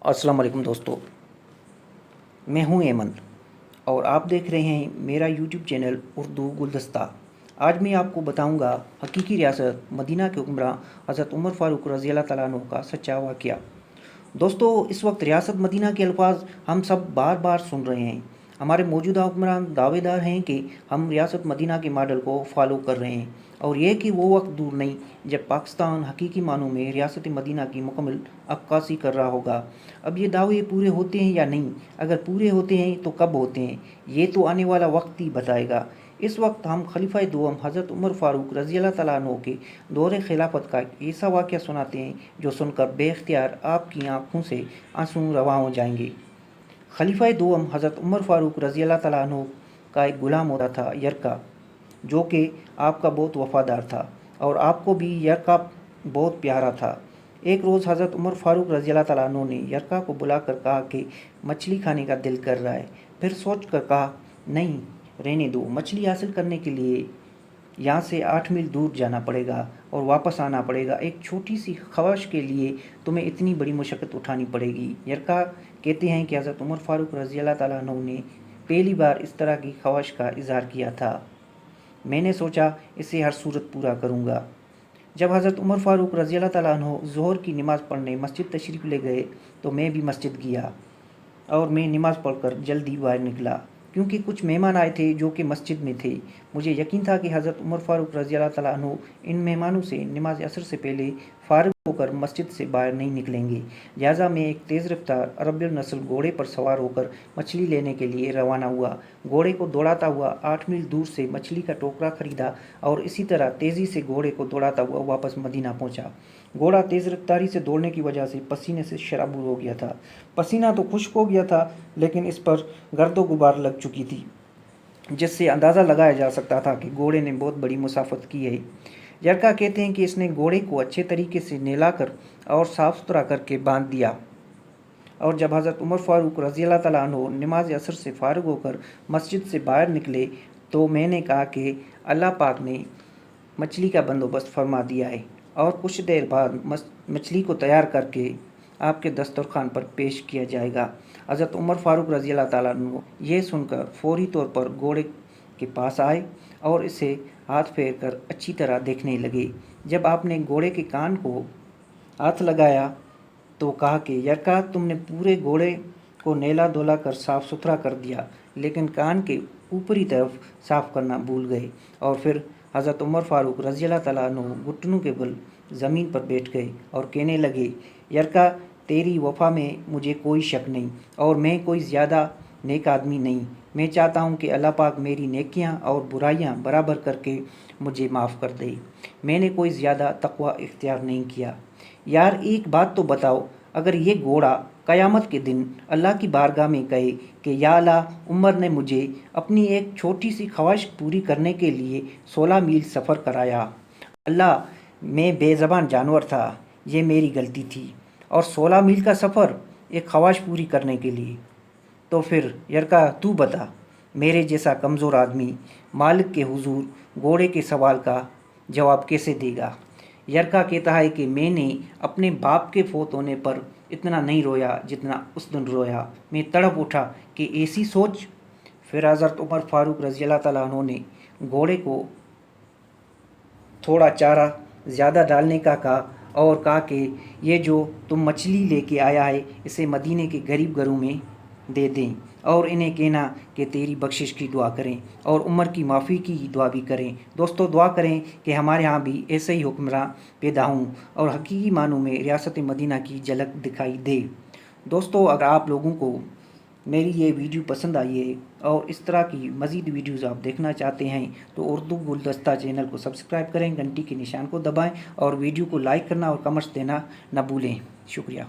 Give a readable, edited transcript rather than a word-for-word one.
अस्सलाम वालेकुम दोस्तों, मैं हूं ऐमन और आप देख रहे हैं मेरा यूट्यूब चैनल उर्दू गुलदस्ता। आज मैं आपको बताऊंगा हकीकी रियासत मदीना के हुक्मरां हज़रत उमर फ़ारूक रज़ी अल्लाह तआला अन्हु का सच्चा वाक़या। दोस्तों, इस वक्त रियासत मदीना के अल्फाज हम सब बार बार सुन रहे हैं। हमारे मौजूदा हुक्मरान दावेदार हैं कि हम रियासत मदीना के मॉडल को फॉलो कर रहे हैं और यह कि वो वक्त दूर नहीं जब पाकिस्तान हकीकी मानों में रियासत मदीना की मुकम्मल अक्कासी कर रहा होगा। अब ये दावे पूरे होते हैं या नहीं, अगर पूरे होते हैं तो कब होते हैं, ये तो आने वाला वक्त ही बताएगा। इस वक्त हम खलीफा दोम हज़रत उमर फ़ारूक रज़ी अल्लाह तआला अन्हु के दौरे खिलाफत का एक ऐसा वाक़या सुनाते हैं जो सुनकर बेख्तियार आपकी आँखों से आंसू रवां हो जाएंगे। खलीफा दोम हज़रत उमर फ़ारूक रज़ी अल्लाह तआला अन्हु का एक गुलाम होता था यरका, जो कि आपका बहुत वफ़ादार था और आपको भी यरका बहुत प्यारा था। एक रोज़ हज़रत उमर फ़ारूक रज़ी अल्लाह तआला अन्हु ने यरका को बुलाकर कहा कि मछली खाने का दिल कर रहा है। फिर सोच कर कहा, नहीं रहने दो, मछली हासिल करने के लिए यहाँ से 8 मील दूर जाना पड़ेगा और वापस आना पड़ेगा। एक छोटी सी ख्वाहिश के लिए तुम्हें इतनी बड़ी मुशक्क़त उठानी पड़ेगी। यरका कहते हैं कि हज़रत उमर फ़ारूक रज़ी अल्लाह तआला अन्हु ने पहली बार इस तरह की ख्वाहिश का इज़हार किया था। मैंने सोचा इसे हर सूरत पूरा करूँगा। जब हज़रत उमर फ़ारूक रज़ी अल्लाह तआला अन्हु ज़ोहर की नमाज़ पढ़ने मस्जिद तशरीफ़ ले गए तो मैं भी मस्जिद गया और मैं नमाज़ पढ़कर जल्दी बाहर निकला, क्योंकि कुछ मेहमान आए थे जो कि मस्जिद में थे। मुझे यकीन था कि हज़रत उमर फ़ारूक रज़ी अल्लाह तआला अन्हु इन मेहमानों से नमाज असर से पहले फ़ारिग होकर मस्जिद से बाहर नहीं निकलेंगे। लिहाजा मैं एक तेज़ रफ्तार अरबियल नस्ल घोड़े पर सवार होकर मछली लेने के लिए रवाना हुआ। घोड़े को दौड़ाता हुआ 8 मील दूर से मछली का टोकरा खरीदा और इसी तरह तेज़ी से घोड़े को दौड़ाता हुआ वापस मदीना पहुंचा। घोड़ा तेज़ रफ्तारी से दौड़ने की वजह से पसीने से शराबूर हो गया था। पसीना तो खुश्क हो गया था, लेकिन इस पर गर्दो गुबार लग चुकी थी, जिससे अंदाज़ा लगाया जा सकता था कि घोड़े ने बहुत बड़ी मुसाफत की है। यरका कहते हैं कि इसने घोड़े को अच्छे तरीके से नहलाकर और साफ़ सुथरा करके बांध दिया और जब हज़रत उमर फ़ारूक रज़ी अल्लाह तआला अन्हु नमाज असर से फ़ारिग होकर मस्जिद से बाहर निकले तो मैंने कहा कि अल्लाह पाक ने मछली का बंदोबस्त फरमा दिया है और कुछ देर बाद मछली को तैयार करके आपके दस्तरखान पर पेश किया जाएगा। हज़रत उमर फ़ारूक रज़ी अल्लाह तआला अन्हु ये सुनकर फौरी तौर पर घोड़े के पास आए और इसे हाथ फेर कर अच्छी तरह देखने लगे। जब आपने घोड़े के कान को हाथ लगाया तो कहा कि यरका, तुमने पूरे घोड़े को नहला धुला कर साफ़ सुथरा कर दिया, लेकिन कान के ऊपरी तरफ साफ़ करना भूल गए। और फिर हज़रत उमर फ़ारूक रज़ी अल्लाह तआला अन्हु घुटनों के बल ज़मीन पर बैठ गए और कहने लगे, यरका, तेरी वफ़ा में मुझे कोई शक नहीं और मैं कोई ज़्यादा नेक आदमी नहीं। मैं चाहता हूँ कि अल्लाह पाक मेरी नेकियाँ और बुराइयाँ बराबर करके मुझे माफ़ कर दे। मैंने कोई ज़्यादा तक़वा इख्तियार नहीं किया। यार, एक बात तो बताओ, अगर ये घोड़ा क़यामत के दिन अल्लाह की बारगाह में कहे कि या अल्लाह, उमर ने मुझे अपनी एक छोटी सी ख्वाहिश पूरी करने के लिए 16 मील सफ़र कराया। अल्लाह, मैं बेज़बान जानवर था, ये मेरी गलती थी, और 16 मील का सफ़र एक ख्वाहिश पूरी करने के लिए। तो फिर यरका, तू बता, मेरे जैसा कमज़ोर आदमी मालिक के हुजूर घोड़े के सवाल का जवाब कैसे देगा। यरका कहता है कि मैंने अपने बाप के फौत होने पर इतना नहीं रोया जितना उस दिन रोया। मैं तड़प उठा कि ऐसी सोच। फिर हज़रत उमर फ़ारूक रज़ी अल्लाह तआला अन्हु ने घोड़े को थोड़ा चारा ज़्यादा डालने का कहा और कहा कि ये जो तुम मछली लेके आया है इसे मदीने के गरीब घरों में दे दें और इन्हें कहना कि तेरी बख्शिश की दुआ करें और उमर की माफ़ी की दुआ भी करें। दोस्तों, दुआ करें कि हमारे यहाँ भी ऐसे ही हुक्मरां पैदा हों और हकीकी मानों में रियासत मदीना की झलक दिखाई दे। दोस्तों, अगर आप लोगों को मेरी ये वीडियो पसंद आई है और इस तरह की मज़ीद वीडियोज़ आप देखना चाहते हैं तो उर्दू गुलदस्ता चैनल को सब्सक्राइब करें, घंटी के निशान को दबाएं और वीडियो को लाइक करना और कमेंट्स देना न भूलें। शुक्रिया।